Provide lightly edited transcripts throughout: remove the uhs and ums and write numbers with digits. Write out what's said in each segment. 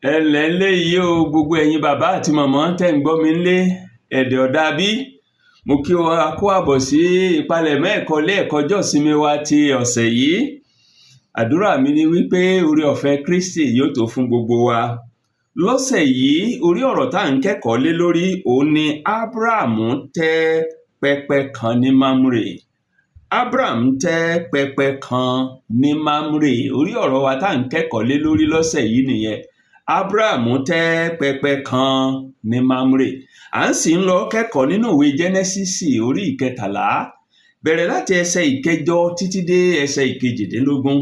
ẹlẹ́ ńlẹ́ yìí o gbogbo ẹ̀yin bàbá àti màmá tẹ́ ń gbọ́ mi ńlé ẹ̀dẹ̀ ọ̀dà bí mo kí wa kó àbọ̀ sí ìpalẹ̀mọ́ ẹ̀kọ́ ilé ẹ̀kọ́ jọ́sinmi wa ti ọ̀sẹ̀ yìí. Àdúrà mi ni wípé oore ọ̀fẹ́ Kristi yóò tó fún gbogbo wa. Lọ́sẹ̀ yìí orí ọ̀rọ̀ tá à ń kẹ́kọ̀ọ́ lé lórí òun ni Ábúráhámù tẹ́ pẹpẹ kan ní Mámúrè. Ábúráhámù tẹ́ pẹpẹ kan ní Mámúrè. Orí ọ̀rọ̀ wa tá à ń kẹ́kọ̀ọ́ lé lórí lọ́sẹ̀ yìí nìyẹn. Ábúráhámù tẹ́ pẹpẹ kan ní Mámúrè. À ń sì ń lọ kẹ́kọ̀ọ́ nínú ìwé Jẹ́nẹ́sísì orí 13 bẹ̀rẹ̀ láti ẹsẹ̀ 8 títí dé ẹsẹ̀ 18.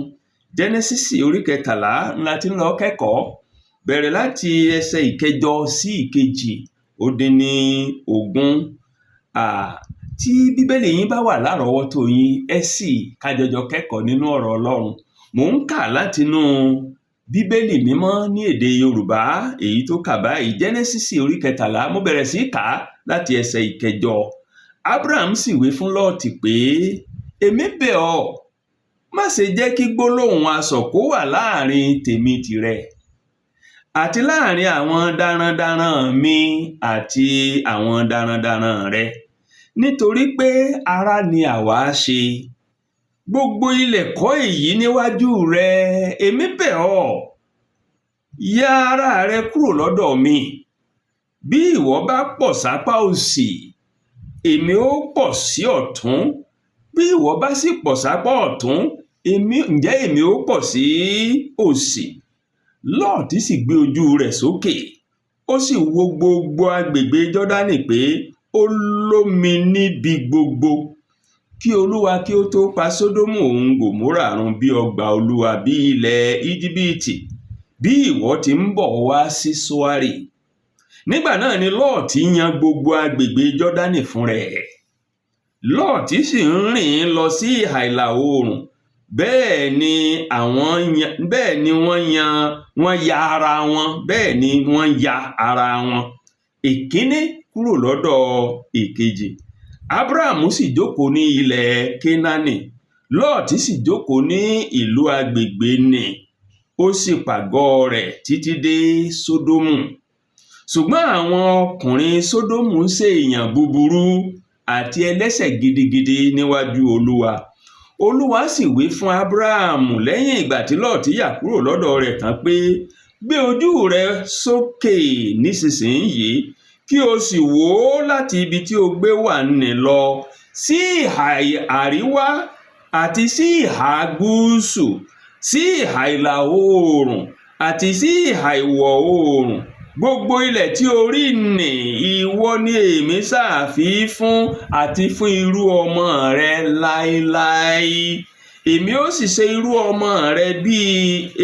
Jẹ́nẹ́sísì orí 13 ńlá ti ń lọ kẹ́kọ̀ọ́ bẹ̀rẹ̀ láti ẹsẹ̀ 8 sí 18. Tí bíbélì yín bá wà lárọ̀ọ́wọ́tó yín ẹ sì ká jọjọ kẹ́kọ̀ọ́ nínú ọ̀rọ̀ Ọlọ́run. Mò ń kà látinú bíbélì mímọ́ ní èdè Yorùbá èyí tó kà báyìí. Jẹ́nẹ́sísì orí 13 mo bẹ̀rẹ̀ sí kà láti ẹsẹ̀ 8. Ábúráhámù sì wí fún Lọ́ọ̀tì pé èmi bẹ̀ ọ́ má ṣe jẹ́ kí gbólóhùn asọ̀ kó wà láàrin tèmi tìrẹ àti láàrin àwọn darandaran mi àti àwọn darandaran rẹ, nítorí pé ará ni àwa ṣe. Gbogbo ilẹ̀ kọ́ èyí níwájú rẹ. Èmi bẹ̀ ọ́ yà ara rẹ kúrò lọ́dọ̀ mi. Bí ìwọ bá pọ̀ sápá òsì, èmi ó pọ̀ sí ọ̀tún. Bí ìwọ bá sì pọ̀ sápá ọ̀tún, ǹjẹ́ èmi ó pọ̀ sí òsì. Lọ́ọ̀tì sì gbé ojú rẹ̀ sókè, ó sì wo gbogbo agbègbè Jọ́dánì pé ó lómi níbi gbogbo, kí Olúwa kí ó tó pa Sódómù òun Gòmórà run bí ọgbà Olúwa bí ilẹ̀ Íjíbítì, bí ìwọ ti ń bọ̀ wá sí Sóárì. Nígbà náà ni Lọ́ọ̀tì yan gbogbo agbègbè Jọ́dánì fún rẹ̀. Lọ́ọ̀tì sì ń rìn lọ sí ìhà ìlà oòrùn. Bẹ́ẹ̀ ni wọ́n ya ara wọn ìkíní kúrò lọ́dọ̀ èkejì. Ábúráhámù sì jókòó ní ilẹ̀ Kénáánì, Lọ́ọ̀tì sì jókòó ní ìlú agbègbè nì, ó sì pàgọ́ rẹ̀ títí dé Sódómù. Ṣùgbọ́n àwọn ọkùnrin Sódómù ń ṣe èèyàn búburú àti ẹlẹ́ṣẹ̀ gidigidi níwájú Olúwa. Olúwa sì wí fún Ábúráhámù lẹ́yìn ìgbà tí Lọ́ọ̀tì yà kúrò lọ́dọ̀ rẹ̀ tán pé gbé ojú rẹ sókè nísinsìnyí kí o sì wò ó láti ibi tí o gbé wà nì lọ sí ìhà àríwá àti sí ìhà gúúsù, sí ìhà ìlà oòrùn àti sí ìhà ìwọ̀ oòrùn. Gbogbo ilẹ̀ tí o rí nì ìwọ ni èmi ṣàfí fún àti fún irú ọmọ rẹ láéláé. Èmi ó sì ṣe irú ọmọ rẹ bí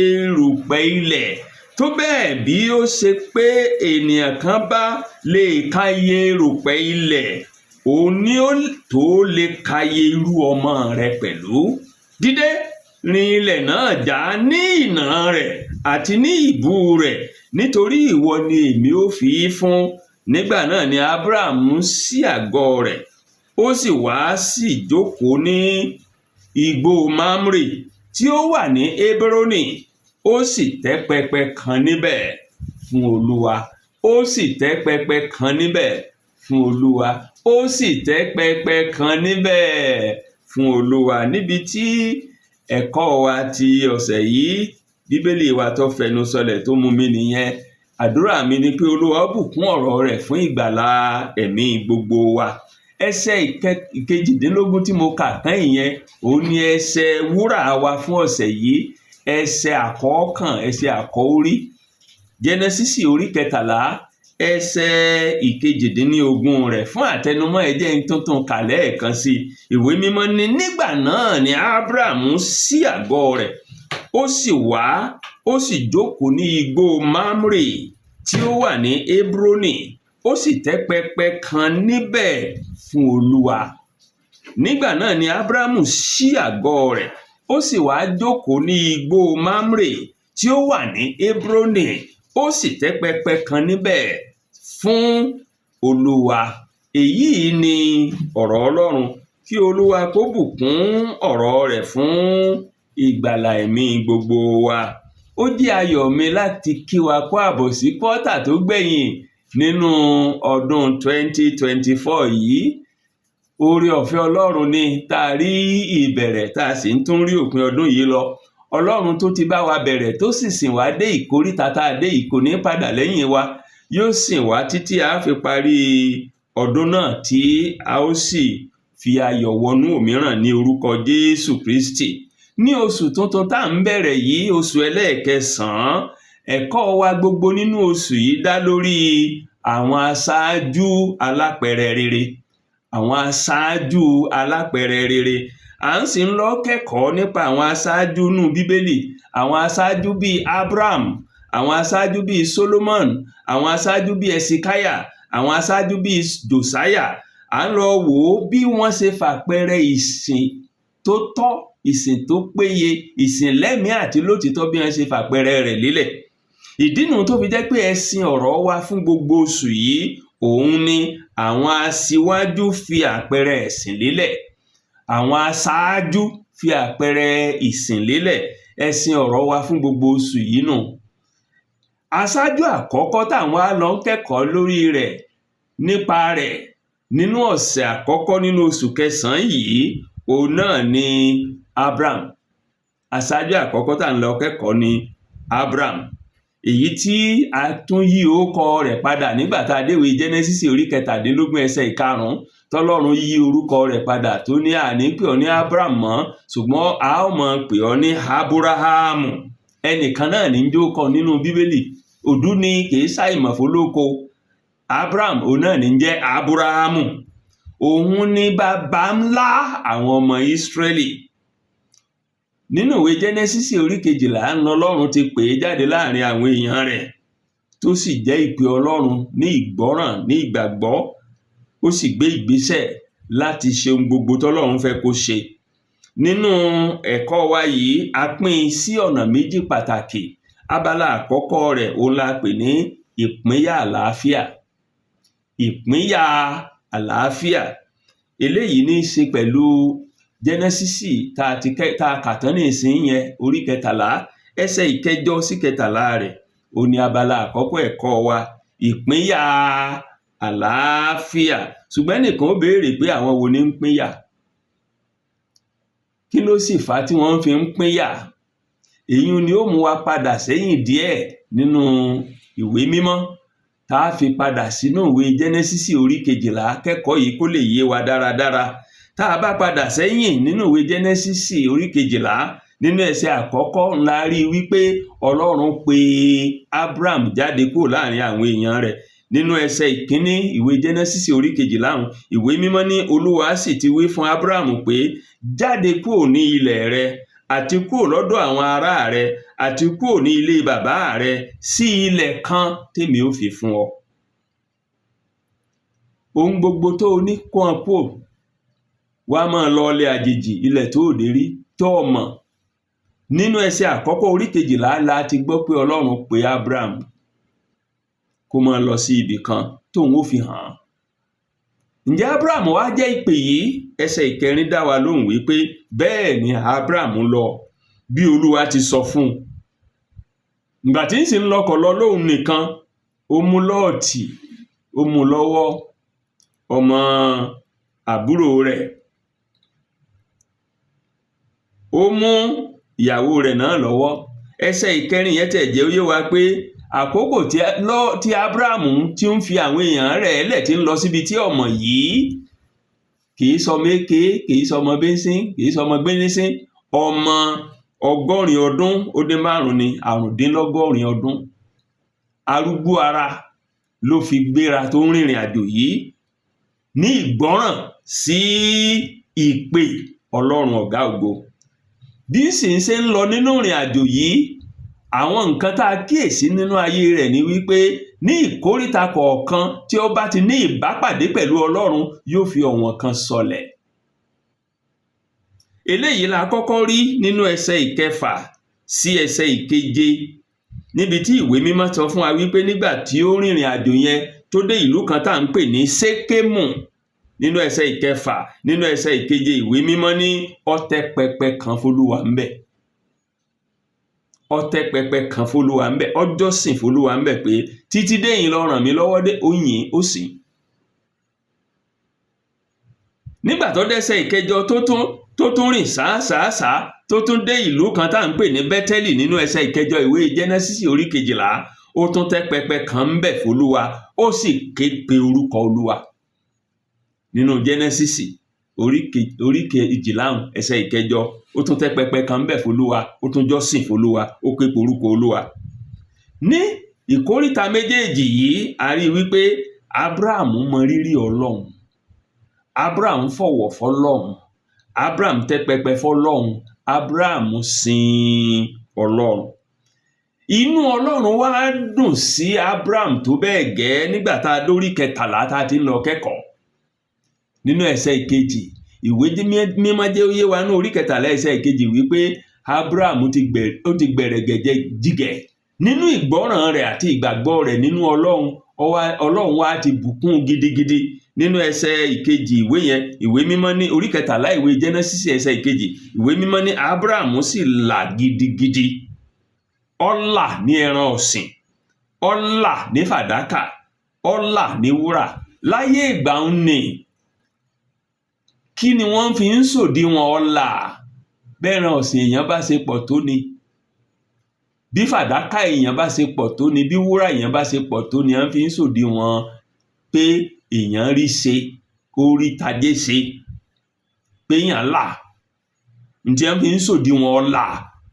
erùpẹ̀ ilẹ̀, tó bẹ́ẹ̀ bí ó ṣe pé ènìyàn kan bá lè ka iye erùpẹ̀ ilẹ̀, òun ni ó tó lè ka iye irú ọmọ rẹ pẹ̀lú. Dìde, rin ilẹ̀ náà já ní ìnà rẹ̀ àti ní ìbú rẹ̀, nítorí ìwọ ni èmi ó fi fún. Nígbà náà ni Ábúráhámù ṣí àgọ́ rẹ̀, ó sì wá sí jókòó ní igbó Mámúrè tí ó wà ní Hébrónì. Ó sì tẹ́ pẹpẹ kan níbẹ̀ fún Olúwa. Ó sì tẹ́ pẹpẹ kan níbẹ̀ fún Olúwa. Ó sì tẹ́ pẹpẹ kan níbẹ̀ fún Olúwa. Níbi tí ẹ̀kọ́ wa ti ọ̀sẹ̀ yìí, bíbélì wa tó fẹnu sọlẹ̀ tó mú mi nìyẹn. Àdúrà mi ni pé Olúwa bùkún ọ̀rọ̀ rẹ̀ fún ìgbàlà ẹ̀mí gbogbo wa. Ẹsẹ̀ 18 tí mo kà tán ìyẹn òun ni ẹsẹ̀ wúrà wa fún ọ̀sẹ̀ yìí. Ẹsẹ̀ àkọ́kàn, ẹsẹ̀ àkọ́orí. Jẹ́nẹ́sísì orí 13 ẹsẹ̀ 18 rẹ̀ fún àtẹnumọ́ ẹ jẹ́ n tuntun kà lẹ́ẹ̀kan sí. Ìwé mímọ́ ní nígbà náà ni Ábúráhámù ṣí àgọ́ rẹ̀, ó sì wá, ó sì jókòó ní igbó Mámúrè tí ó wà ní Hébrónì. Ó sì tẹ́ pẹpẹ kan níbẹ̀ fún Olúwa. Nígbà náà ni Ábúráhámù ṣí àgọ́ rẹ̀, ó sì wá jókòó ní igbó Mámúrè tí ó wà ní Hébrónì. Ó sì tẹ́ pẹpẹ kan níbẹ̀ fún Olúwa. Èyí ni ọ̀rọ̀ Ọlọ́run. Kí Olúwa kó bùkún ọ̀rọ̀ rẹ̀ fún ìgbàlà ẹ̀mí gbogbo wa. ó jẹ́ ayọ̀ mi láti kí wa kú àbọ̀ sí kwọ́tà tó gbẹ̀yìn nínú ọdún 2024 yìí. Oore ọ̀fẹ́ Ọlọ́run ni tá a rí ìbẹ̀rẹ̀ tá a sì ń tún rí òpin ọdún yìí lọ. Ọlọ́run tó ti bá wa bẹ̀rẹ̀ tó sì sìn wá dé ìkóríta tá a dé yìí kò ní padà lẹ́yìn wa, yóò sìn wá títí a fi parí ọdún náà tí a ó sì fi ayọ̀ wọnú òmíràn ní orúkọ Jésù Kristi. Ní oṣù tuntun tá à ń bẹ̀rẹ̀ yìí, oṣù ẹlẹ́ẹ̀kẹsàn-án, ẹ̀kọ́ wa gbogbo nínú oṣù yìí dá lórí àwọn aṣáájú alápẹ̀rẹ̀ rere. Àwọn aṣáájú alápẹ̀rẹ̀ rere. À ń sì ń lọ kẹ́kọ̀ọ́ nípa àwọn aṣáájú nínú Bíbélì, àwọn aṣáájú bíi Abraham, àwọn aṣáájú bíi Solomon, àwọn aṣáájú bíi Ẹsikáyà, àwọn aṣáájú bíi Jòsáyà. À ń lọ wò ó bí wọ́n ṣe fàpẹẹrẹ ìsìn tó tọ́, ìsìn tó péye, ìsìn lẹ́mìí àti lótìítọ́ bí wọ́n ṣe fàpẹẹrẹ rẹ̀ lélẹ̀. Ìdí nù tó fi jẹ́ pé ẹ̀sìn ọ̀rọ̀ wa fún gbogbo oṣù yìí òun ni àwọn aṣíwájú fi àpẹẹrẹ ẹ̀sìn lélẹ̀. Àwọn aṣáájú fi àpẹẹrẹ ìsìn lélẹ̀. Ẹ̀sìn ọ̀rọ̀ wa fún gbogbo oṣù yìí nù. Aṣáájú àkọ́kọ́ táwọn á lọ kẹ́kọ̀ọ́ lórí rẹ̀ nípa rẹ̀ nínú ọ̀sẹ̀ àkọ́kọ́ nínú oṣù kẹsàn-án yìí òun náà ni Abraham. Aṣáájú àkọ́kọ́ tá à ń lọ kẹ́kọ̀ọ́ ni Abraham, èyí tí a tún yí orúkọ rẹ̀ padà nígbà tá a déwé Genesis orí 17 ẹsẹ̀ 5 tọ́lọ́run yí orúkọ rẹ̀ padà tó ní àní pè ọ́ ní Abraham mọ́, ṣùgbọ́n a ó mọ̀ pè ọ́ ní Abúráhámù. Ẹnìkan náà ní jókòó nínú Bíbélì, òdú ni kìí ṣàìmọ̀ fólóko. Abraham òun náà ní jẹ́ Abúráhámù. Òun ni bàbá ńlá àwọn ọmọ Ísírẹ́lì. Nínú ìwé Genesis orí 12 Ọlọ́run ti pè é jáde láàrin àwọn èèyàn rẹ̀ tó sì jẹ́ ìpè Ọlọ́run ní ìgbọ́ràn, ní ìgbàgbọ́. Ó sì gbé ìgbésẹ̀ láti ṣe ohun gbogbo tọ́lọ́run fẹ́ kó ṣe. Nínú ẹ̀kọ́ wa yìí a pín sí ọ̀nà méjì pàtàkì. Abala àkọ́kọ́ rẹ̀ òun la pè ní ìpínyà àlàáfíà. Ìpínyà àlàáfíà. Eléyìí ní í ṣe pẹ̀lú Genesis tá a kà tán ní ìsìn yẹn orí 13 ẹsẹ̀ 9 sí 13 rẹ̀. Ó ní abala àkọ́kọ́ ẹ̀kọ́ wa, ìpínyà àlàáfíà. Ṣùgbọ́n nìkan ó béèrè pé àwọn wo ni ń pínyà? Kí ló sì fà á tí wọ́n fi ń pínyà? Èyí ni ó mú wa padà sẹ́yìn díẹ̀ nínú ìwé mímọ́ tá a fi padà sínú ìwé Genesis orí 12 kẹ́kọ̀ọ́ yìí kó lè yé wa dáradára. Tá a bá padà sẹ́yìn nínú ìwé Genesis orí 12 nínú ẹsẹ̀ àkọ́kọ́ ńlá rí wípé Ọlọ́run pe Abraham jáde kúrò láàrin àwọn èèyàn rẹ̀. Nínú ẹsẹ̀ 1 ìwé Genesis orí 12 ìwé mímọ́ ní Olúwa sì ti wí fún Abraham pé jáde kúrò ní ilẹ̀ rẹ àti kúrò lọ́dọ̀ àwọn ará rẹ àti kúrò ní ilé bàbá rẹ sí ilẹ̀ kan tèmi ó fi fún ọ. Ohun gbogbo tó o ní kó o kúrò, wá máa lọ ilẹ̀ àjèjì, ilẹ̀ tó ò dé rí tó o mọ̀. Nínú ẹsẹ̀ àkọ́kọ́ orí 12 la ti gbọ́ pé Ọlọ́run pe Abraham kó máa lọ sí ibì kan tóun ó fi hàn án. Ǹjẹ́ Abraham wá jẹ́ ìpè yìí? Ẹsẹ̀ 4 dá wa lóhùn wípé bẹ́ẹ̀ ni Abraham lọ bí Olúwa ti sọ fún un. Ìgbà tí ń sì ń lọkọ̀ lọ lóhùn nìkan, ó mú Lọ́ọ̀tì, ó mú lọ́wọ́, ọmọ àbúrò rẹ̀. Ó mú ìyàwó rẹ̀ náà lọ́wọ́. Ẹsẹ̀ 4 yẹn tẹ̀ jẹ́ ó yé wa pé àkókò tí Abraham ti ń fi àwọn èèyàn rẹ̀ lẹ̀ tí ń lọ síbi tí ọmọ yìí kìí sọmọ èké, kìí sọmọ bẹ́ńsín, kìí sọmọ gbénísín, ọmọ 100 ọdún ó dín 5 ni, 95 ọdún. Arúgbó ara ló fi gbéra tó ń rìnrìn àjò yìí ní ìgbọ́ràn sí ìpè Ọlọ́run ọ̀gá ògo. Bí sì ń ṣe ń lọ nínú ìrìn àjò yìí, àwọn nǹkan tá a kíyèsí nínú ayé rẹ̀ ni wípé ní ìkóríta kọ̀ọ̀kan tí ó bá ti ní ìbápàdé pẹ̀lú Ọlọ́run yóò fi ọ̀wọ̀n kan sọlẹ̀. Eléyìí la kọ́kọ́ rí nínú ẹsẹ̀ 6 sí ẹsẹ̀ 7 níbi tí ìwé mímọ́ sọ fún wa wípé nígbà tí ó rìnrìn àjò yẹn tó dé ìlú kan tá à ń pè ní Sékémù. Nínú ẹsẹ̀ 6 nínú ẹsẹ̀ 7 ìwé mímọ́ ní ó tẹ́ pẹpẹ kan f'Olúwa ńbẹ̀. ó tẹ́ pẹpẹ kan f'Olúwa ńbẹ̀, ó jọ́sìn f'Olúwa ńbẹ̀ pé títí déyìn ló ràn mí lọ́wọ́ dé, ó yìn ó sìn. Nígbà tó dẹ́sẹ̀ ìkẹjọ tó tún rìn sáásàásá tó tún dé ìlú kan tá à ń pè ní Bẹ́tẹ́lì nínú ẹsẹ̀ ìkẹjọ ìwé Jẹ́nẹ́sísì orí 12, ó tún tẹ́ pẹpẹ kan ńbẹ̀ f'Olúwa, ó sì ké pe orúkọ Olúwa. Nínú Jẹ́nẹ́sísì orí 12 ẹsẹ̀ ìkẹjọ, ó tún tẹ́ pẹpẹ kan ńbẹ̀ f'Olúwa, ó tún jọ́sìn f'Olúwa, ó ké pe orúkọ Olúwa. Ní ìkóríta méjèèjì yìí a rí wípé Ábúráhámù mọ rírì Ọlọ́run, Ábúráhámù fọ̀wọ̀ f'Ọlọ́run, Ábúráhámù tẹ́ pẹpẹ f'Ọlọ́run, Ábúráhámù sin Ọlọ́run. Inú Ọlọ́run wá dùn sí Ábúráhámù tó bẹ́ẹ̀ gẹ́ nígbà tá a dórí 13 tá a ti ń lọ kẹ́kọ̀ọ́. Nínú ẹsẹ̀ ìkejì ìwé mímọ́ jẹ́ ó yé wa ní orí 13 ẹsẹ̀ ìkejì wípé Ábúráhámù ti gbẹ̀rẹ̀gẹ̀jẹ̀ jígẹ̀ nínú ìgbọ́ràn rẹ̀ àti ìgbàgbọ́ rẹ̀ nínú Ọlọ́run. Ọlọ́run wá ti bùkún gidigidi. Nínú ẹsẹ̀ ìkejì ìwé yẹn, ìwé mímọ́ ní orí 13 ìwé Jẹ́nẹ́sísì ẹsẹ̀ ìkejì, ìwé mímọ́ ní Ábúráhámù sì là gidigidi. Ó là ní ẹran ọ̀sìn, ó là ní fàdákà, ó là ní wúrà. Láyé ìgbà ń nì, kí ni wọ́n fi ń ṣòdiwọ̀n ọlà? Bẹ́ẹ̀ran ọ̀sìn èèyàn bá ṣe pọ̀ tó ni, bí fàdákà èèyàn bá ṣe pọ̀ tó ni, bí wúrà èèyàn bá ṣe pọ̀ tó ni, wọ́n fi ń ṣòdiwọ̀n pé èèyàn rí ṣe, ó rí tajé ṣe, pé èèyàn là. Ǹjẹ́ wọ́n fi ń ṣòdiwọ̀n ọlà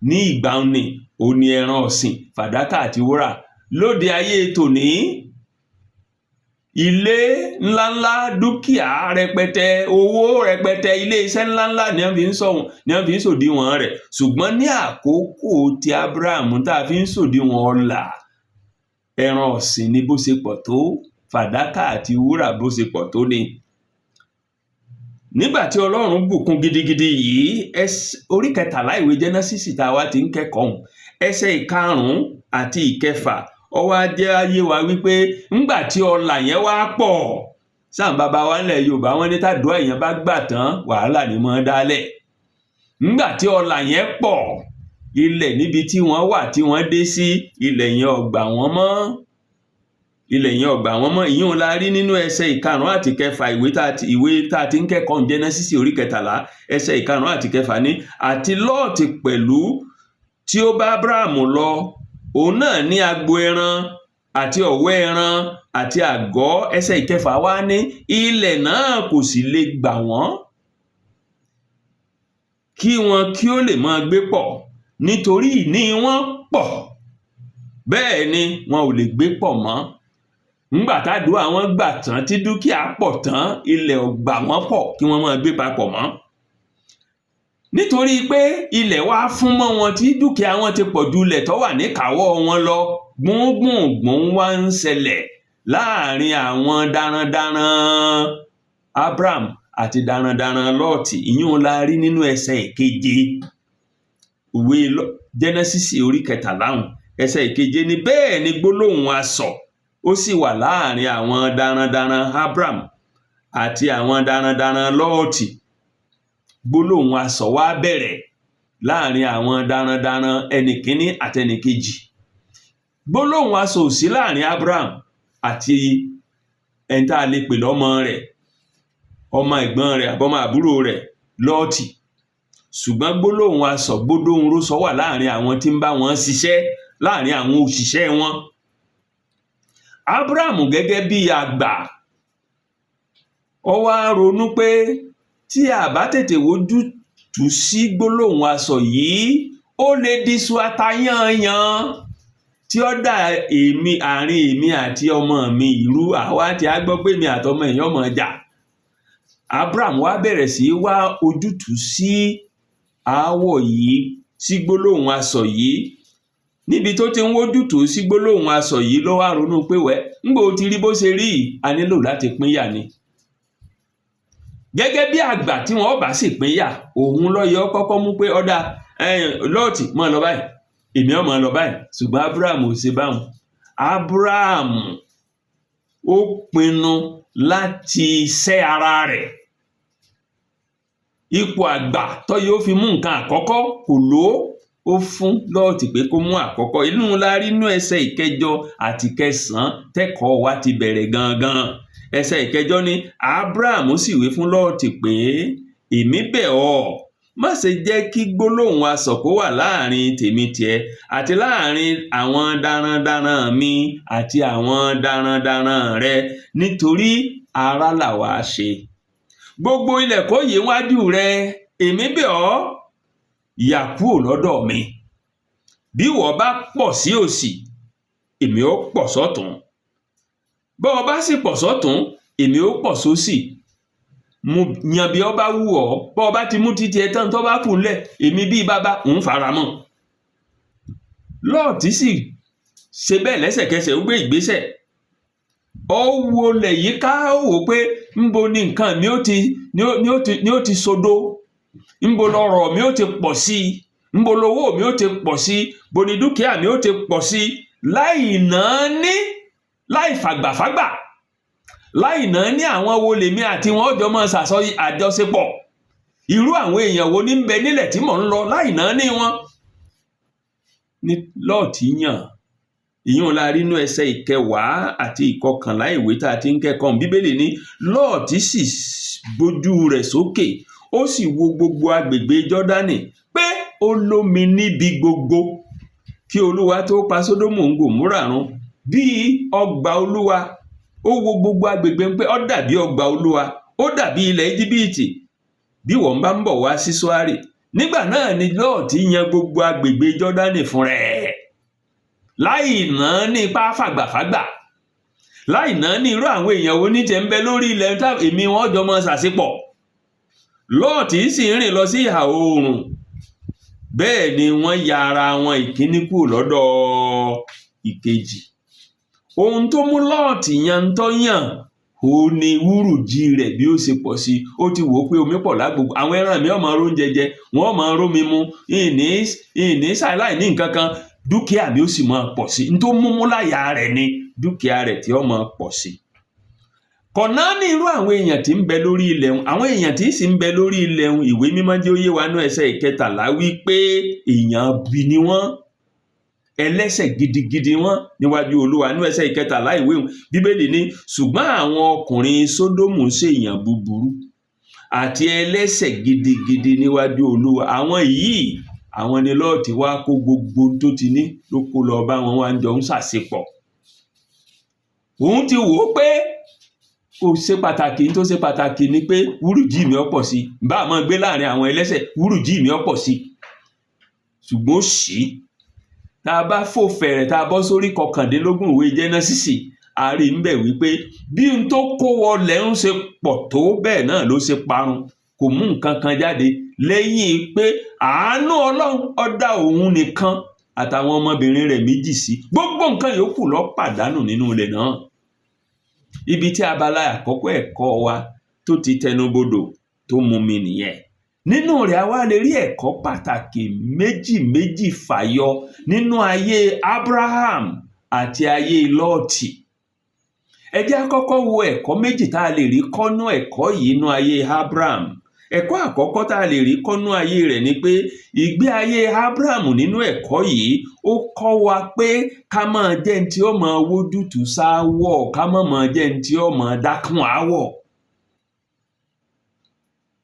ní ìgbà òní, ó ní ẹran ọ̀sìn, fàdákà àti wúrà. Lóde ayé tòní, ilé ńláńlá, dúkìá rẹpẹtẹ, owó rẹpẹtẹ, ilé iṣẹ́ ńláńlá ni wọ́n fi ń ṣòdiwọ̀n rẹ̀. Ṣùgbọ́n ní àkókò tí Ábúráhámù tá a fi ń ṣòdiwọ̀n ọlà, ẹran ọ̀sìn ni bó ṣe pọ̀ tó, fàdákà àti wúrà bó ṣe pọ̀ tó ni. Nígbà tí Ọlọ́run bùkún gidigidi yìí, orí 13 ìwé Jẹ́nẹ́sísì tá a wá ti ń kẹ́kọ̀ọ́, ẹsẹ̀ 5 àti 6 ó wá jẹ́ ayé wa wípé ńgbà tí ọlà yẹn wá pọ̀, sáà bàbá wa ńlẹ̀ Yorùbá wọ́n ní tàdúrà èèyàn bá gbà tán wàhálà ni mọ́ dálẹ̀. Ńgbà tí ọlà yẹn pọ̀, ilẹ̀ níbi tí wọ́n wà tí wọ́n dé sí, ilẹ̀ yẹn ò gbà wọ́n mọ́. Ìyẹn la rí nínú ẹsẹ̀ 5 àti 6 ìwé tá a ti ń kẹ́kọ̀ọ́ Jẹ́nẹ́sísì orí 13 ẹsẹ̀ 5 àti 6 ní àti Lọ́ọ̀tì pẹ̀lú tí ó bá Ábúráhámù lọ, òun náà ní agbo ẹran àti ọ̀wọ́ ẹran àti àgọ́. Ẹsẹ̀ 6 wá ní ilẹ̀ náà kò sì lè gbà wọ́n kí wọn kí ó lè máa gbé pọ̀, nítorí ìní wọn pọ̀, bẹ́ẹ̀ ni wọn ò lè gbé pọ̀ mọ́. Ńgbà tádùá wọn gbà tán tí dúkìá pọ̀ tán, ilẹ̀ ò gbà wọ́n pọ̀ kí wọ́n máa gbé papọ̀ mọ́. Nítorí pé ilẹ̀ wá fún mọ́ wọn tí dúkìá wọn ti pọ̀ ju ilẹ̀ tó wà níkàáwọ́ wọn lọ. Gbùngbùngbùn wá ń ṣẹlẹ̀ láàrin àwọn darandaran Ábúráhámù àti darandaran Lọ́ọ̀tì. Ìyẹn la rí nínú ẹsẹ̀ 7 ìwé Jẹ́nẹ́sísì orí 13 ẹsẹ̀ 7 ní bẹ́ẹ̀ ni gbólóhùn asọ̀ ó sì wà láàrin àwọn darandaran Ábúráhámù àti àwọn darandaran Lọ́ọ̀tì. Gbólóhùn asọ̀ wá bẹ̀rẹ̀ láàrin àwọn darandaran ẹnìkíní àti ẹnìkejì. Gbólóhùn asọ̀ ò sí láàrin Ábúráhámù àti ẹni tá a lè pè lọ́mọ rẹ̀, ọmọ ẹ̀gbọ́n rẹ̀ àbọ́mọ àbúrò rẹ̀ Lọ́ọ̀tì. Ṣùgbọ́n gbólóhùn asọ̀, gbólóhùn rósọ wà láàrin àwọn tí ń bá wọn ṣiṣẹ́, láàrin àwọn òṣìṣẹ́ wọn. Ábúráhámù gẹ́gẹ́ bí àgbà, ó wá ronú pé tí a bá tètè wojútùú sí gbólóhùn asọ̀ yìí, ó lè diṣu atayányan tí ó dà àárín èmi àti ọmọ mi ìrú. Àwa tí a gbọ́ pé mi àtọmọ èèyàn ọmọ jà. Ábúráhámù wá bẹ̀rẹ̀ sí wá ojútùú sí aáwọ̀ yìí, sí gbólóhùn asọ̀ yìí. Níbi tó ti ń wójútùú sí gbólóhùn asọ̀ yìí ló wá ronú pé ńgbò ti rí bó ṣe rí, a nílò láti pínyà ni. Gẹ́gẹ́ bí àgbà tí wọ́n bá sì pínyà, òun ló yẹ kọ́kọ́ mú pé ọ̀dà Lọ́ọ̀tì mọ́ lọ báyìí, èmi ọmọ lọ báyìí. Ṣùgbọ́n Ábúráhámù ò ṣe báwọn. Ábúráhámù ó pinnu láti sẹ́ ara rẹ̀. Ipò àgbà tó yóò fi mú nǹkan àkọ́kọ́ kò lò ó. ó fún Lọ́ọ̀tì pé kó mú àkọ́kọ́. Inú la rí inú ẹsẹ̀ ìkẹjọ àti kẹsàn-án tẹ́kọ̀ọ́ wa ti bẹ̀rẹ̀ gangan. Ẹsẹ̀ ìkẹjọ ní Ábúráhámù sì wí fún Lọ́ọ̀tì pé èmi bẹ̀ ọ́, má ṣe jẹ́ kí gbólóhùn asọ̀ kó wà láàrin tèmi tiẹ̀ àti láàrin àwọn darandaran mi àti àwọn darandaran rẹ, nítorí ará làwa ṣe. Gbogbo ilẹ̀ kó yí wájú rẹ, èmi bẹ̀ ọ́, yà kúrò lọ́dọ̀ mi. Bí wọ́n bá pọ̀ sí òsì, èmi ó pọ̀ sọ́tún. Bọ́ ọ bá sì pọ̀ sọ́tún, èmi ó pọ̀ sósì. Yàn bí ọ bá wù ọ́, bọ́ ọ bá ti mú títí ẹ tán tó bá kù ńlẹ̀, èmi bíi bàbá ń faramọ́. Lọ́ọ̀tì sì ṣe bẹ́ẹ̀ lẹ́sẹ̀kẹsẹ̀, ó gbé ìgbésẹ̀. Ó wọlẹ̀ yíká, ó wò pé ńbo ni nǹkan mi ó ti sodo, ńbo lọ́rọ̀ mi ó ti pọ̀ sí, ńbo lówó mi ó ti pọ̀ sí, bo ni dúkìá mi ó ti pọ̀ sí, láì náání, láì fàgbàfàgbà, láì náání àwọn wo lèmi àti wọn jọ máa àjọṣepọ̀. Irú àwọn èèyàn wo ní ń bẹ nílẹ̀ tí mò ń lọ, láì náání wọn. Ní Lọ́ọ̀tì yàn. Ìyún la rí inú ẹsẹ̀ ìkẹwàá àti ìkọkànlá ìwé tá a ti ń kẹ́kọ̀ọ́. Bíbélì ní Lọ́ọ̀tì sì gbójú rẹ̀ sókè, ó sì wo gbogbo agbègbè Jọ́dánì pé ó lómi níbi gbogbo, kí Olúwa tó pa Sódómù ń Gòmórà run bí ọgbà Olúwa. Ó wo gbogbo agbègbè pé ó dàbí ọgbà Olúwa, ó dàbí ilẹ̀ Íjíbítì bí wọ́n bá ń bọ̀ wá sí Sóárì. Nígbà náà ni Lọ́ọ̀tì yan gbogbo agbègbè Jọ́dánì fún rẹ̀, láì náà ní ipá fàgbàfàgbà, láì náà ní irú àwọn èèyàn wo ní tẹ̀ ń bẹ lórí ilẹ̀ èmi wọn jọ mọ́ ṣàṣepọ̀. Lọ́ọ̀tì sì rìn lọ sí ìhà oòrùn. Bẹ́ẹ̀ ni wọ́n ya ara wọn ìkíní kúrò lọ́dọ̀ ìkejì. Ohun tó mú Lọ́ọ̀tì yan tó yàn ó ní wúrùjí rẹ̀ bí ó ṣe pọ̀ sí. Ó ti wò ó pé omi pọ̀ lágbègbè, àwọn ẹran mi ó máa róúnjẹ jẹ, wọ́n máa rómi mu, ìní ṣàìláì ní nǹkan kan, dúkìá mi ó sì máa pọ̀ sí. N tó múmú láyà rẹ̀ ni dúkìá rẹ̀ tí ó máa pọ̀ sí. Kọ̀nà ní irú àwọn èèyàn tí ń bẹ lórí ilẹ̀ un, àwọn èèyàn tí sì ń bẹ lórí ilẹ̀ un, ìwé mímọ́ jẹ́ ó yé wa ní ẹsẹ̀ ìkẹtàlá wípé èèyàn bí ni wọ́n, ẹlẹ́ṣẹ̀ gidigidi wọ́n níwájú Olúwa. Ní ẹsẹ̀ ìkẹtàlá ìwé un, Bíbélì ní ṣùgbọ́n àwọn ọkùnrin Sódómù ṣe èèyàn búburú àti ẹlẹ́ṣẹ̀ gidigidi níwájú Olúwa. Àwọn yìí, àwọn ni Lọ́ọ̀tì wá kó gbogbo tó ti ní ló kó lọ bá wọn, wá ń jọ ń ṣàṣepọ̀. Òun ti wò ó pé kò ṣe pàtàkì, tó ṣe pàtàkì ni pé wúrùjí mi ó pọ̀ sí, bá a máa gbé láàrin àwọn ẹlẹ́ṣẹ̀, wúrùjí mi ó pọ̀ sí. Ṣùgbọ́n sí, tá a bá fò fẹ̀rẹ̀, tá a bọ́ sórí 19 ìwé Jẹ́nẹ́sísì, a rí ń bẹ̀ wípé bí n tó kó wọlé ń ṣe pọ̀ tó bẹ́ẹ̀ náà ló ṣe parun, kò mú nǹkan kan jáde lẹ́yìn pé àánú Ọlọ́run ó dá òun nìkan àtàwọn ọmọbìnrin rẹ̀ 2 sí. Gbogbo nǹkan yòókù ló pàdánù nínú ilẹ̀ náà. Ibi tí abala àkọ́kọ́ ẹ̀kọ́ wa tó ti tẹnubodò tó mú mi nìyẹn. Nínú rẹ̀ a wá lè rí ẹ̀kọ́ pàtàkì méjì fàyọ nínú ayé Abraham àti ayé Lọ́ọ̀tì. Ẹ jẹ́ á kọ́kọ́ wo ẹ̀kọ́ méjì tá a lè rí kọ́nú ẹ̀kọ́ yìí nínú ayé Abraham. Ẹ̀kọ́ àkọ́kọ́ tá a lè rí kọ́nú ayé rẹ̀ ni pé ìgbé ayé Abraham nínú ẹ̀kọ́ yìí ó kọ́ wa pé ká máa jẹ́ ní tí ó máa wójútùú sáwọ̀, ká máa jẹ́ ní tí ó máa dákun áwọ̀,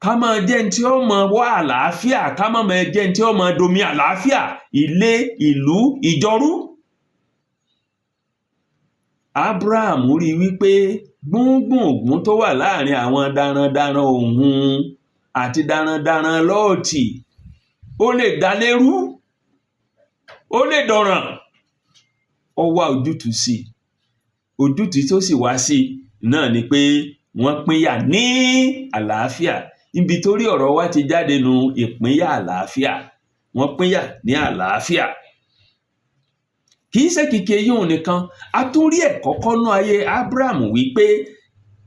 ká máa jẹ́ ní tí ó máa wá àlàáfíà, ká máa jẹ́ ní tí ó máa domi àlàáfíà ilé, ìlú, ìjọrú. Abraham rí wípé gbùngbùn tó wà láàrin àwọn darandaran òun àti darandaran Lọ́ọ̀tì ó lè dalérú, ó lè dọ̀ràn. Ó wá ojútùú sí, ojútùú tó sì wá sí náà ni pé wọ́n pínyà ní àlàáfíà. Ibi torí ọ̀rọ̀ wa ti jáde nu ìpínyà àlàáfíà, wọ́n pínyà ní àlàáfíà. Kìí ṣe kìkì yóò nìkan, a tún rí ẹ̀kọ́ kọ́nú ayé Abraham wípé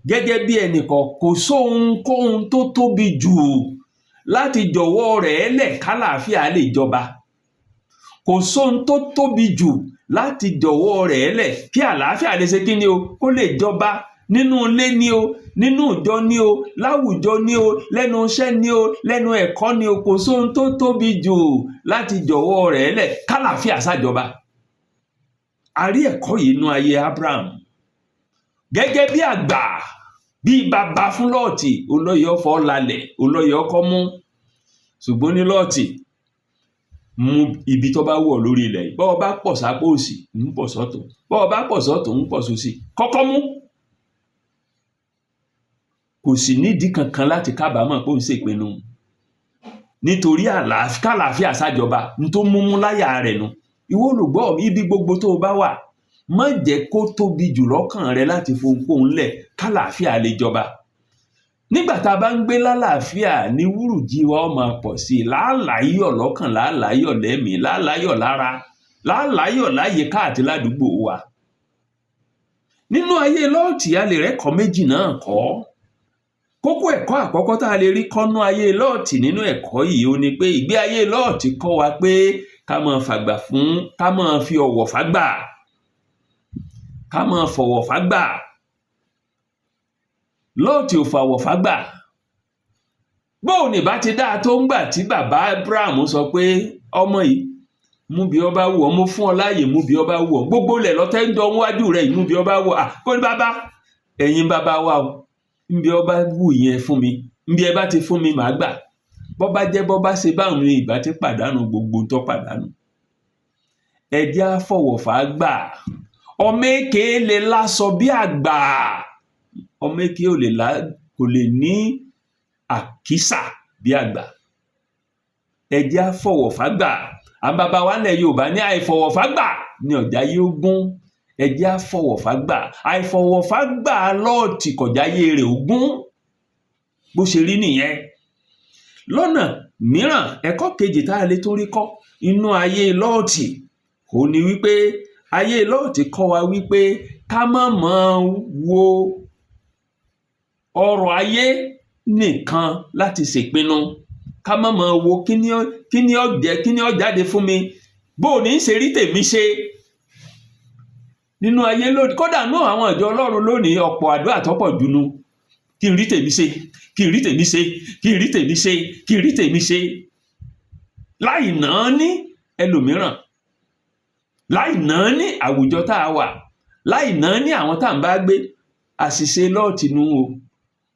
gẹ́gẹ́ bí ẹnìkan kò sóhunkóhun tó tóbi jù láti jọ̀wọ́ rẹ̀ lẹ̀ kálàáfíà lè jọba. Kò sóhun tó tóbi jù láti jọ̀wọ́ rẹ̀ lẹ̀ kí àlàáfíà lè ṣe kíni o, kó lè jọba nínú ilé ni o, nínú ìjọ ni o, láwùjọ ni o, lẹ́nu iṣẹ́ ni o, lẹ́nu ẹ̀kọ́ ni o, kò sóhun tó tóbi jù láti jọ̀wọ́ rẹ̀ lẹ̀ kálàáfíà ṣàjọba. A rí ẹ̀kọ́ yìí nínú ayé Abraham gẹ́gẹ́ bí àgbà, bí bàbá fún Lọ́ọ̀tì. olóyè ọ̀fọ̀ lálẹ̀, olóyè ọkọ mú, ṣùgbọ́n ní Lọ́ọ̀tì mú ibi tó bá wọ̀ lórí ilẹ̀ yìí. bọ́ọ̀ bá pọ̀ sápò òsì ń pọ̀ sọ́tún, bọ́ọ̀ bá pọ̀ sọ́tún ń pọ̀ sósì, kọ́kọ́ mú. Kò sì nídìí kankan láti kábàámọ̀ pé ó ń ṣèpinnu, nítorí kálàáfíà ṣàjọba ní tó múmú láyà rẹ̀ nu. Ìwọ olùgbọ́ mi, ibi gbogbo tó o bá wà, má jẹ́ kó tóbi jù lọ́kàn rẹ láti fohunkóhun lẹ̀ kálàáfíà lè jọba. Nígbà tá a bá ń gbé lálàáfíà ní wúrùjí wa ó máa pọ̀ sí i, láàláyọ̀ lọ́kàn, láàláyọ̀ lẹ́mìí, láàláyọ̀ lára, láàláyọ̀ láyìíká àti ládùúgbò wa. Nínú ayé Lọ́ọ̀tì a lè rẹ́kọ̀ọ́ méjì náà kọ́. Kókó ẹ̀kọ́ àkọ́kọ́ tá a lè rí kọ́nú ayé Lọ́ọ̀tì nínú ẹ̀kọ́ yìí ó ní pé ìgbé ayé Lọ́ọ̀tì kọ́ wa pé ká máa fàgbà fún, ká máa fi ọ̀wọ̀ fágbà, ká máa fọ̀wọ̀ fágbà. Lọ́ọ̀tì ò fàwọ̀ fágbà. Bóun ní bá ti dáa tó ń gbà tí bàbá Abraham sọ pé ọmọ yìí mú bí ọba wù ọ́, mo fún ọ láàyè, mú bí ọba wù ọ́, gbogbo lẹ̀ lọ́tẹ́ ń dán wájú rẹ̀, mú bí ọba wù ọ́. Kó ní bàbá, ẹ̀yin bàbá wa o, nbí ọba wù yẹn fún mi, nbí ẹ bá ti fún mi màá gbà. Bọ́bá jẹ́ bọ́bá ṣe báwọn ní ìbá ti pàdánù gbogbo tó pàdánù. Ẹ jẹ́ á fọ̀wọ̀ fágbà. Ọmọ èké lè lásọ bí àgbà. Ọmọ èké kò lè ní àkísà bí àgbà. Ẹ jẹ́ á fọ̀wọ̀ fágbà. Àwọn bàbá wa nílẹ̀ Yorùbá ní àìfọ̀wọ̀ fágbà ní ọ̀já yóò gún. Ẹ jẹ́ á fọ̀wọ̀ fágbà. Àìfọ̀wọ̀ fágbà Lọ́ọ̀tì kọjáyé rẹ̀ ogún. Bó ṣe rí nìyẹn. Lọ́nà mìíràn, ẹ̀kọ́ kejì tá a lè tún rí kọ́ inú ayé Lọ́ọ̀tì ó ní wípé ayé Lọ́ọ̀tì kọ́ wa wípé ká má máa wo ọrọ̀ ayé nìkan láti ṣèpinnu. Ká má máa wo kíní ó jáde fún mi, bó ní ṣe rí tèmi ṣe nínú ayé lónìí. Kódà náà àwọn ìjọ Ọlọ́run lónìí ọ̀pọ̀ àdúrà tọ́pọ̀ jùnú. Kí n rí tèmi ṣe, kí n rí tèmi ṣe, kí n rí tèmi ṣe, kí n rí tèmi ṣe, láì náà ní ẹlòmíràn, láì náà ní àwùjọ tá a wà, láì náà ní àwọn tá à ń bá gbé. Àṣìṣe Lọ́ọ̀tì nù o.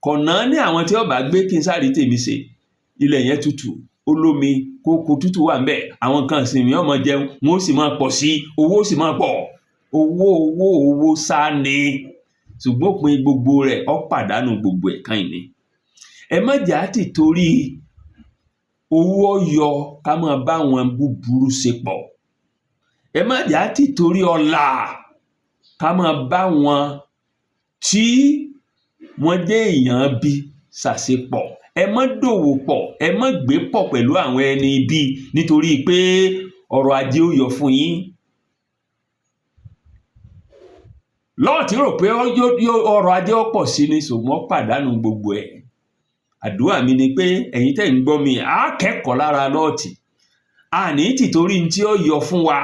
Kò náà ní àwọn tí ó bá gbé kí n sáré tèmi ṣe. Ilẹ̀ yẹn tutù, olómi, kókó tútù wà ń bẹ̀, àwọn nǹkan ìsinmi ọmọ jẹun, wọn ó sì máa pọ̀ sí, owó ó sì máa pọ̀. Owó sá ni, ṣùgbọ́n òpin gbogbo rẹ̀ ó pàdánù gbogbo ẹ̀kan ìní. Ẹ má jà á ti torí owó ọyọ ká máa bá wọn búburú ṣe pọ̀. Ẹ má jà á ti torí ọlà ká máa bá wọn tí wọ́n jẹ́ èèyàn bí ṣàṣepọ̀. Ẹ má dòwò pọ̀, ẹ má gbé pọ̀ pẹ̀lú àwọn ẹni bí nítorí pé ọrọ̀ ajé ó yọ fún yín. Lọ́ọ̀tì rò pé ọrọ̀ ajé ó pọ̀ sí ni, ṣùgbọ́n pàdánù gbogbo ẹ̀. Àdúrà mi ni pé ẹ̀yin tẹ́ ń gbọ́ mi, á kẹ́kọ̀ọ́ lára Lọ́ọ̀tì. Àní tìtorí tí ó yọ fún wa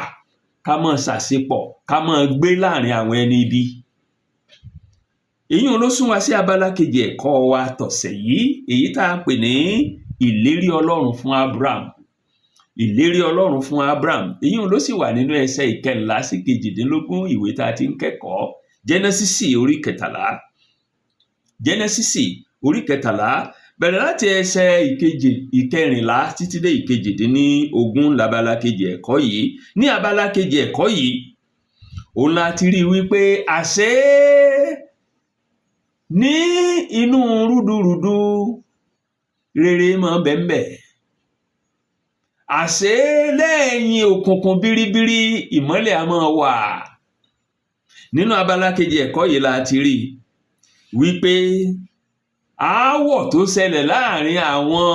ká máa ṣàṣepọ̀, ká máa gbé láàrin àwọn ẹni bí. Èyí ló sún wa sí abala kejì ẹ̀kọ́ wa tọ̀sẹ̀ yìí, èyí tá a pè ní ìlérí Ọlọ́run fún Abraham. Ìlérí Ọlọ́run fún Abraham. Èyí ló sì wà nínú ẹsẹ̀ 11 sí 18 ìwé tá a ti ń kẹ́kọ̀ọ́. Jẹ́nẹ́sísì orí 13. Jẹ́nẹ́sísì orí 13 bẹ̀rẹ̀ láti ẹsẹ̀ 14 títí dé 18 lábala kejì ẹ̀kọ́ yìí. Ní abala kejì ẹ̀kọ́ yìí, òun la ti rí wípé àṣẹ ní inú rúdurùdu rere mọ́ bẹ́ẹ̀. Àṣẹ lẹ́yìn òkùnkùn bíríbírí ìmọ́lẹ̀ a máa wà. Nínú abala kejì ẹ̀kọ́ yìí la ti rí wípé aáwọ̀ tó ṣẹlẹ̀ láàrin àwọn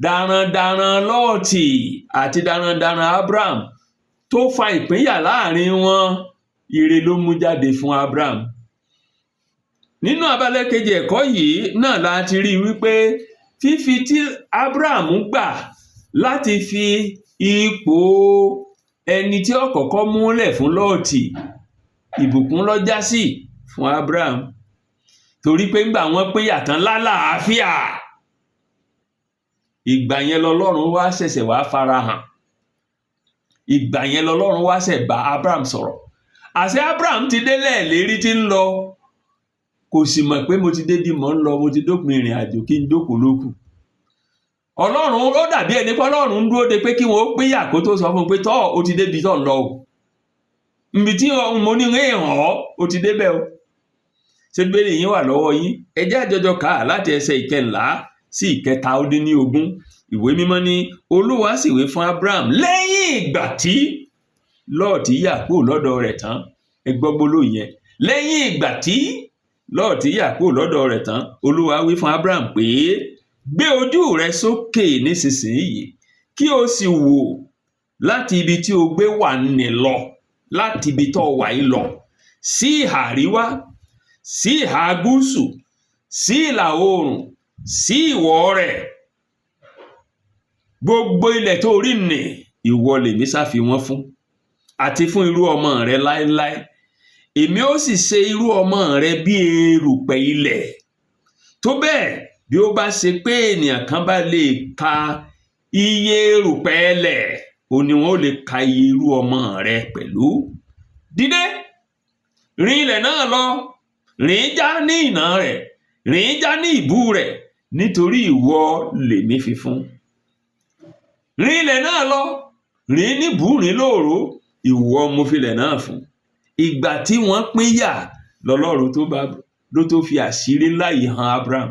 darandaran Lọ́ọ̀tì àti darandaran Abraham tó fa ìpínyà láàrin wọn, ire ló mú jáde fún Abraham. Nínú abala kejì ẹ̀kọ́ yìí náà la ti rí wípé fífi tí Abraham gbà láti fi ipò ẹni tí ó kọ́kọ́ múlẹ̀ fún Lọ́ọ̀tì, ìbùkún ló já sí fún Abraham torí pé ńgbà wọ́n pínyà tán lálàáfíà ìgbà yẹn lọ́lọ́run wá ṣẹ̀ṣẹ̀ wá farahàn, ìgbà yẹn lọ́lọ́run wá ṣẹ̀ bá Abraham sọ̀rọ̀. Àṣẹ Abraham ti délẹ̀ lérí tí ń lọ, kò sì mọ̀ pé mo ti dé bí mò ń lọ, mo ti dópin ìrìn àjò kí n jókòó lókù. Ọlọ́run ó dàbí ẹni pé Ọlọ́run ń dúró de pé kí wọ́n pínyà kó tó sọ fún un pé tọ́ o ti débi tọ́ ń lọ o, ibi tí mo ní ń hàn ọ́ o ti débẹ̀ o. Ṣé Bíbélì yín wà lọ́wọ́ yín? Ẹ jẹ́ àjọjọ kà á láti ẹsẹ̀ 14 sí 17. Ìwé mímọ́ ní Olúwa sì wí fún Abraham lẹ́yìn ìgbà tí Lọ́ọ̀tì yà kúrò lọ́dọ̀ rẹ̀ tán. Ẹ gbọ́ gbólóhùn yẹn, lẹ́yìn ìgbà tí Lọ́ọ̀tì yà kúrò lọ́dọ̀ rẹ̀ tán, Olúwa wí fún Abraham pé gbé ojú rẹ sókè nísinsìnyí kí o sì wò láti ibi tí o gbé wà ní lọ, láti ibi tó wà yìí lọ, sí ìhà àríwá, sí ìhà gúúsù, sí ìlà oòrùn, sí ìwọ̀ rẹ̀. Gbogbo ilẹ̀ tó rí nì ìwọ lèmi ṣàfi wọ́n fún, àti fún irú ọmọ rẹ láéláé. Èmi ó sì ṣe irú ọmọ rẹ bí erùpẹ̀ ilẹ̀, tó bẹ́ẹ̀ bí ó bá ṣe pé ènìyàn kan bá lè ka iye erùpẹ̀ ilẹ̀, ó ní wọn ó lè ka iye irú ọmọ rẹ pẹ̀lú. Dìde, rìn ilẹ̀ náà lọ, rìn já ní ìnà rẹ̀, rìn já ní ìbú rẹ̀, nítorí ìwọ lèmi fi fún. Rìn ilẹ̀ náà lọ, rìn níbú, rìn lóòró, ìwọ mo filẹ̀ náà fún. Ìgbà tí wọ́n pínyà lọ́lọ́run ló tó fi àṣírí ńlá yìí hàn Abraham.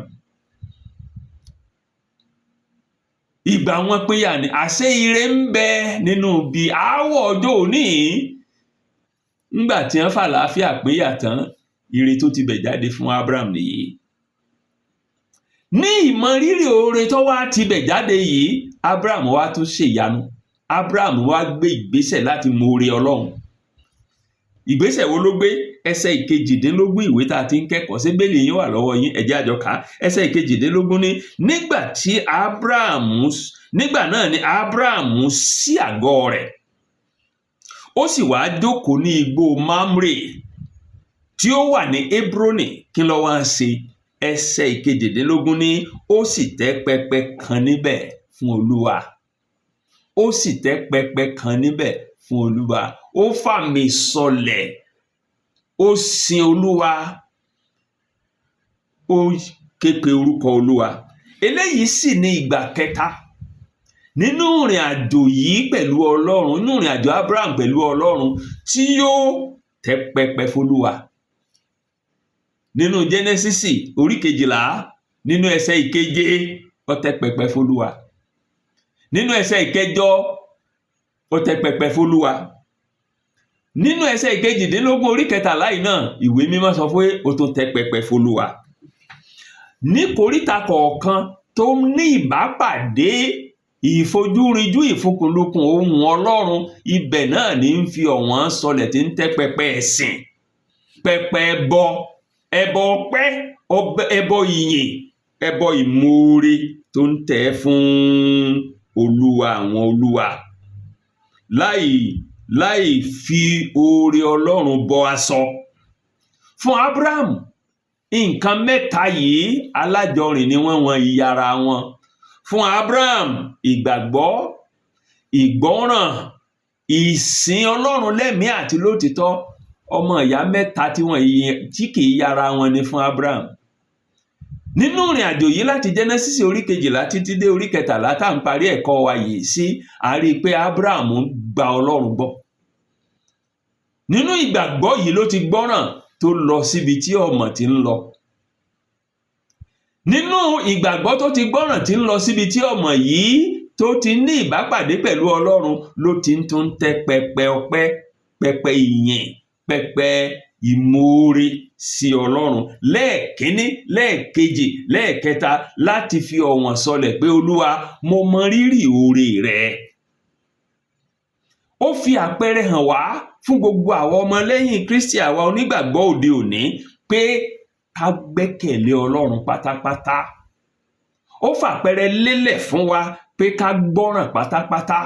Ìgbà wọn pínyà ni àṣẹ ire ń bẹ nínú bí aáwọ̀ ọjọ́ òní. Ńgbà tí wọ́n fàlàáfíà pínyà tán, ire tó ti bẹ̀ jáde fún Abraham nìyí. Ní ìmọrírì oore tó wá ti bẹ̀ jáde yìí, Abraham wá tún ṣèyanu. Abraham wá gbé ìgbésẹ̀ láti mọ oore Ọlọ́run. Ìgbésẹ̀ wo ló gbé? Ẹsẹ̀ 18 ìwé tá a ti ń kẹ́kọ̀ọ́, ṣé Bíbélì yín wà lọ́wọ́ yín? Ẹ jẹ́ a jọ kà á. Ẹsẹ̀ 18 ní nígbà náà ni Abraham ṣí àgọ́ rẹ̀, ó sì wá jókòó ní igbó Mamre tí ó wà ní Hebroni. Kí ló wá ṣe? Ẹsẹ̀ 18 ní ó sì tẹ́ pẹpẹ kan níbẹ̀ fún Olúwa. Ó sì tẹ́ pẹpẹ kan níbẹ̀ fún Olúwa. Ó fàmì sọlẹ̀, ó sin Olúwa, ó ké pe orúkọ Olúwa. Eléyìí sì ni ìgbà kẹta nínú ìrìn àjò yìí pẹ̀lú Ọlọ́run, nínú ìrìn àjò Abraham pẹ̀lú Ọlọ́run, tí yóò tẹ́ pẹpẹ f'Olúwa. Nínú Jẹ́nẹ́sísì orí 12 nínú ẹsẹ̀ 7 ó tẹ́ pẹpẹ f'Olúwa. Nínú ẹsẹ̀ 8 ó tẹ́ pẹpẹ f'Olúwa. Nínú ẹsẹ̀ 18 orí 13 yìí náà, ìwé mímọ́ sọ pé ó tún tẹ́ pẹpẹ f'Olúwa. Ní kòríta kọ̀ọ̀kan tó ní ìbápàdé ìfojúrinjú ìfúnkúnlùkùn ohùn Ọlọ́run, ibẹ̀ náà ní ń fi ọ̀wọ́n sọlẹ̀ tí ń tẹ́ pẹpẹ ẹ̀sìn, pẹpẹ ẹbọ ọpẹ́, ẹbọ ìyìn, ẹbọ ìmoore tó ń tẹ́ fún Olúwa àwọn olúwa, láì fi oore Ọlọ́run bọ aṣọ. Fún Abraham, nǹkan mẹ́ta yìí alájọrìn ni wọ́n wọn ìyára wọn. Fún Abraham, ìgbàgbọ́, ìgbọ́ràn, ìsìn Ọlọ́run lẹ́mìí àti lótìtọ́, ọmọ ìyá mẹ́ta tí kì í yára wọn ni fún Abraham. Nínú ìrìn àjò yìí láti Jẹ́nẹ́sísì orí 12 títí dé orí 13 tá à ń parí ẹ̀kọ́ wa yìí sí, a rí i pé Abraham ń gba Ọlọ́run gbọ́. Nínú ìgbàgbọ́ yìí ló ti gbọ́ràn tó lọ síbi tí ọmọ ti ń lọ. Nínú ìgbàgbọ́ tó ti gbọ́ràn tí ń lọ síbi tí ọmọ yìí tó ti ní ìbápàdé pẹ̀lú Ọlọ́run ló ti ń tún tẹ́ pẹpẹ ọpẹ́, pẹpẹ ìyìn, pẹpẹ ìmoore sí Ọlọ́run lẹ́ẹ̀kíní, lẹ́ẹ̀kejì, lẹ́ẹ̀kẹta, láti fi ọ̀wọ̀n sọlẹ̀ pé Olúwa, mo mọ rírì oore rẹ. Ó fi àpẹẹrẹ hàn wá fún gbogbo àwọn ọmọlẹ́yìn Kristi, àwa onígbàgbọ́ òde òní, pé ká gbẹ́kẹ̀lé Ọlọ́run pátápátá. Ó fàpẹẹrẹ lélẹ̀ fún wa pé ká gbọ́ràn pátápátá.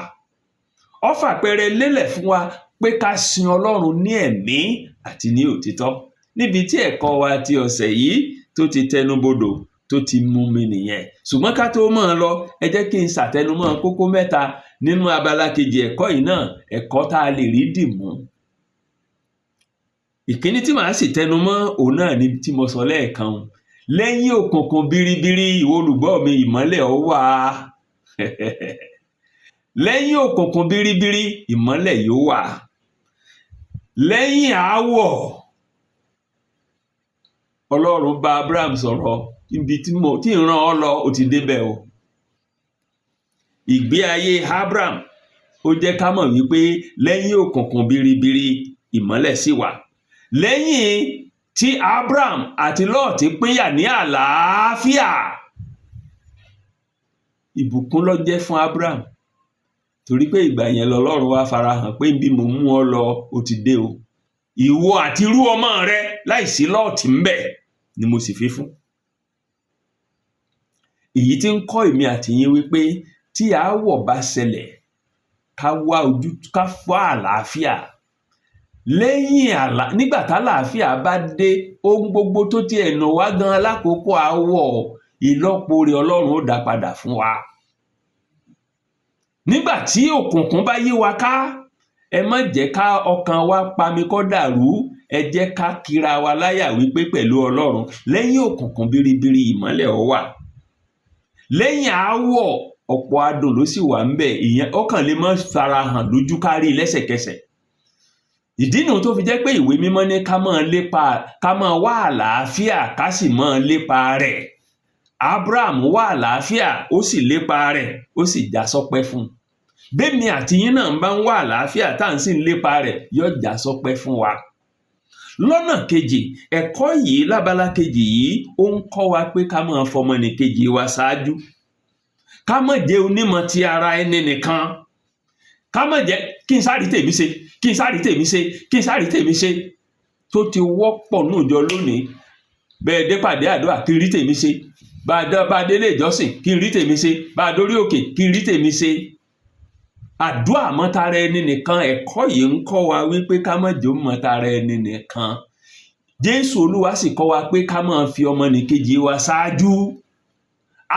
Ó fàpẹẹrẹ lélẹ̀ fún wa pé ká sin Ọlọ́run ní ẹ̀mí àti ní òtítọ́. níbi tí ẹ̀kọ́ wa ti ọ̀sẹ̀ yìí tó ti tẹnubodò tó ti mú mi nìyẹn. Ṣùgbọ́n ká tó máa lọ, ẹ jẹ́ kí n ṣàtẹnumọ́ kókó mẹ́ta nínú abala kejì ẹ̀kọ́ yìí náà, ẹ̀kọ́ tá a lè rí dìmú. Ìkíní tí màá sì tẹnumọ́ òun náà ni tí mo sọ lẹ́ẹ̀kan, lẹ́yìn òkùnkùn biribiri ìwọ olùgbọ́ mi, ìmọ́lẹ̀ ó wà. Lẹ́yìn òkùnkùn biribiri ìmọ́lẹ̀ yóò wà. Lẹ́yìn aáwọ̀, Ọlọ́run bá Abraham sọ̀rọ̀, ibi tí ń rán ọ lọ ó ti débẹ̀ o. Ìgbé ayé Abraham ó jẹ́ ká mọ̀ wípé lẹ́yìn òkùnkùn biribiri ìmọ́lẹ̀ sì wà. Lẹ́yìn tí Abraham àti Lọ́ọ̀tì pínyà ní àlàáfíà, ìbùkún ló jẹ́ fún Abraham, torí pé ìgbà yẹn lọ́lọ́run wá farahàn pé bí mo mú ọ lọ ó ti dé o. Ìwọ àti irú ọmọ rẹ láìsí Lọ́ọ̀tì ńbẹ̀ ni mo sì fi fún. Èyí tí ń kọ́ èmi àti yín wípé tí aáwọ̀ bá ṣẹlẹ̀, ká wá àlàáfíà. Nígbà tálàáfíà bá dé, ohun gbogbo tó ti ẹ̀nà wá gan lákòókò aáwọ̀, ìlọ́po rẹ̀ Ọlọ́run ó dá padà fún wa. Nígbà tí òkùnkùn bá yí wa ká, ẹ má jẹ́ ká ọkàn wa pami kó dàrú, ẹ jẹ́ ká kíra wa láyà wípé pẹ̀lú Ọlọ́run lẹ́yìn òkùnkùn biribiri ìmọ́lẹ̀ ó wà. Lẹ́yìn aáwọ̀ ọ̀pọ̀ adùn ló sì wà ńbẹ̀, ìyẹn ọkàn lè má farahàn lójú kárí lẹ́sẹ̀kẹsẹ̀. Ìdí nu tó fi jẹ́ pé ìwé mímọ́ ní ká máa wá àlàáfíà ká sì máa lépa rẹ̀. Abraham wá àlàáfíà ó sì lépa rẹ̀, ó sì já sọ́pẹ́ fún un. Bẹ́ẹ̀ni àti yín náà bá ń wá àlàáfíà tá à ń sì ń lépa rẹ̀, yóò já sọ́pẹ́ fún wa. Lọ́nà kejì, ẹ̀kọ́ yìí lábala kejì yìí ó ń kọ́ wa pé ká máa fọmọnìkejì wa ṣáájú. Ká má jẹ́ onímọ̀ ti ara ẹni nìkan. Ká má jẹ́ kí n sáà rí tèmi ṣe, kí n sáà rí tèmi ṣe, kí n sáà rí tèmi ṣe, tó ti wọ́pọ̀ nújọ lónìí. Bẹ́ẹ̀ dé pàdé àdúrà kí n rí tèmi ṣe, bá a délé ìjọsìn kí n rí tèmi ṣe, bá a dórí òkè kí n rí tèmi ṣe. Àdúrà mọ́tara ẹni nìkan, ẹ̀kọ́ yìí ń kọ́ wa wípé ká má jẹ́ mọ́tara ẹni nìkan. Jésù Olúwa sì kọ́ wa pé ká máa fi ọmọnìkejì wa ṣáájú.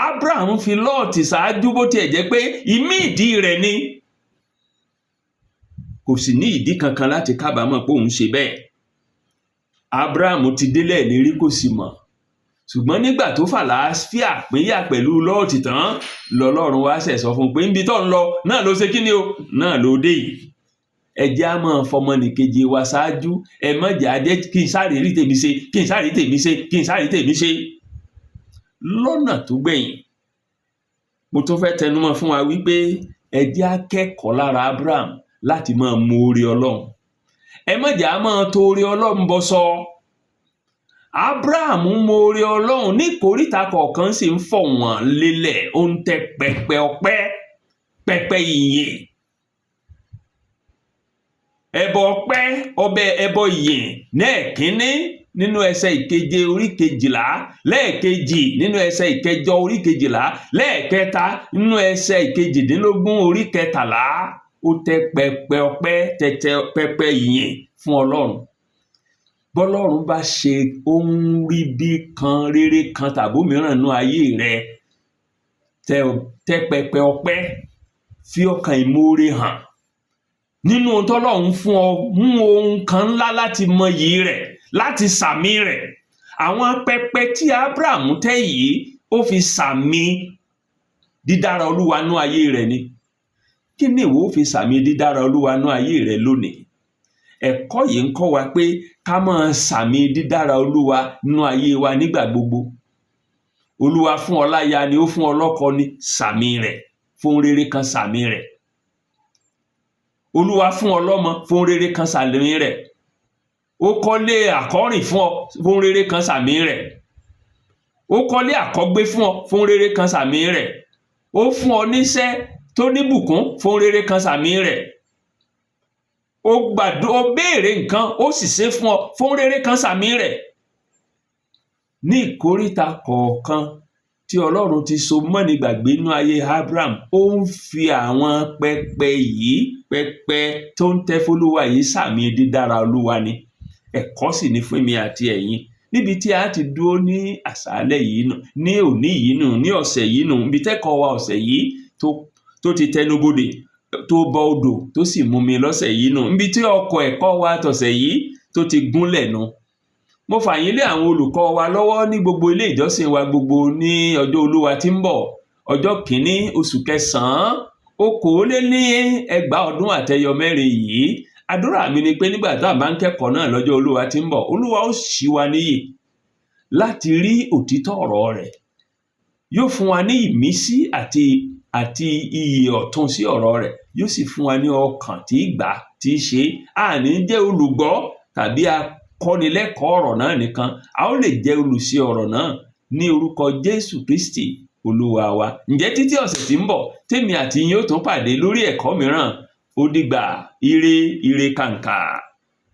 Abraham fi Lọ́ọ̀tì ṣáájú bó tiẹ̀ jẹ́ pé ìmí ìdí rẹ̀ ni. Kò sì ní ìdí kankan láti kábàámọ̀ pé òun ṣe bẹ́ẹ̀. Abraham ti délẹ̀ lérí kò sì mọ̀. Ṣùgbọ́n nígbà tó fàlàáfíà pínyà pẹ̀lú Lọ́ọ̀tì tán, lọ́lọ́run wá ṣẹ̀ sọ fún un pé níbi tó ń lọ náà ló ṣe kí ni o, náà ló dé yìí. Ẹ jẹ́ á máa fọmọnìkejì wa ṣáájú. Ẹ má jẹ́ á jẹ́ kí n sáré rí tèmi ṣe, kí n sáré tèmi ṣe, kí n sáré tèmi ṣe. Lọ́nà tó gbẹ̀yìn, mo tún fẹ́ tẹnumọ́ fún wa wípé ẹ jẹ́ á kẹ́kọ̀ọ́ lára Abraham láti máa mọ oore Ọlọ́run. Ẹ má jẹ́ á máa to oore Ọlọ́run bọ́ sọ. Abraham mọ oore Ọlọ́run ní ìkóríta kọ̀ọ̀kan sì ń fọ̀ wọ́n lélẹ̀, ó ń tẹ pẹpẹ ọpẹ́, pẹpẹ ìyìn. Ẹbọ ọpẹ́, ẹbọ ìyìn lẹ́ẹ̀kínní nínú ẹsẹ̀ ìkeje orí kejìlá, lẹ́ẹ̀kejì nínú ẹsẹ̀ ìkẹjọ orí kejìlá, lẹ́ẹ̀kẹta nínú ẹsẹ̀ ìkejìdínlógún orí kẹtàlá. Ó tẹ pẹpẹ ọpẹ́, pẹpẹ ìyìn fún Ọlọ́run. Bọ́lọ́run bá ṣe ohun ríbi kan, rere kan tàbí mìíràn nínú ayé rẹ, tẹ pẹpẹ ọpẹ́, fi ọkàn ìmoore hàn. Nínú ohun tọ́lọ́run fún ọ, mú ohun kan ńlá láti mọyì rẹ̀, láti sàmì rẹ̀. Àwọn pẹpẹ tí Abraham tẹ́ yìí, ó fi sàmì dídára Olúwa nú ayé rẹ̀ ni. Kí ni ìwọ fi sàmì dídára Olúwa nú ayé rẹ̀ lónìí? Ẹ̀kọ́ yìí ń kọ́ wa pé ká máa sàmì dídára Olúwa nú ayé wa nígbà gbogbo. Olúwa fún ọ láya ni, ó fún ọ lọ́kọ ni, sàmì rẹ̀, fún rere kan sàmì rẹ̀. Olúwa fún ọ lọ́mọ, fún rere kan sàmì rẹ̀. Ó kọ́lé àkọ́rìn fún ọ, fún rere kan sàmì rẹ̀. Ó kọ́lé àkọ́gbé fún ọ, fún rere kan sàmì rẹ̀. Ó fún ọ níṣẹ́ tó níbùkún, fún rere kan sàmì rẹ̀. Ó béèrè nǹkan, ó sì ṣe fún ọ, fún rere kan sàmì rẹ̀. Ní ìkóríta kọ̀ọ̀kan tí Ọlọ́run ti so mọ́ni gbàgbé nínú ayé Abraham, ó ń fi àwọn pẹpẹ yìí, pẹpẹ tó ń tẹ́ f'Olúwa yìí sàmì dídára Olúwa ni. ẹ̀kọ́ sì ni fún mi àti ẹ̀yin níbi tí a ti dúró ní àṣálẹ́ yìí nù, ní òní yìí nù, ní ọ̀sẹ̀ yìí nù, ibi tẹ́kọ̀ọ́ wa ọ̀sẹ̀ yìí tó ti tẹnubodè tó bọ odò tó sì mú mi lọ́sẹ̀ yìí nù, ibi tí ọkọ̀ ẹ̀kọ́ wa tọ̀sẹ̀ yìí tó ti gúnlẹ̀ nù. Mo fà yín lé àwọn olùkọ́ wa lọ́wọ́ ní gbogbo ilé ìjọsìn wa gbogbo ní ọjọ́ Olúwa tí ń bọ̀, ọjọ́ kìíní oṣù kẹsàn-án 2024 yìí. Àdúrà mi ni pé nígbà tá a bá ń kẹ́kọ̀ọ́ náà lọ́jọ́ Olúwa tí ń bọ̀, Olúwa ó ṣí wa níyè láti rí òtítọ́ ọ̀rọ̀ rẹ̀, yóò fún wa ní ìmísí àti iyè ọ̀tun sí ọ̀rọ̀ rẹ̀, yóò sì fún wa ní ọkàn tí gbà tí ṣe. Àní jẹ́ olùgbọ́ tàbí akọ́nilẹ́kọ̀ọ́ ọ̀rọ̀ náà nìkan, a ó lè jẹ́ olùṣe ọ̀rọ̀ náà ní orúkọ Jésù Kristi Olúwa wa. Ǹjẹ́ títí ọ̀sẹ̀ tí ń bọ̀ tèmi àti yín ó tún pàdé lórí ẹ̀kọ́ mìíràn, ó dìgbà. Ire kàǹkà.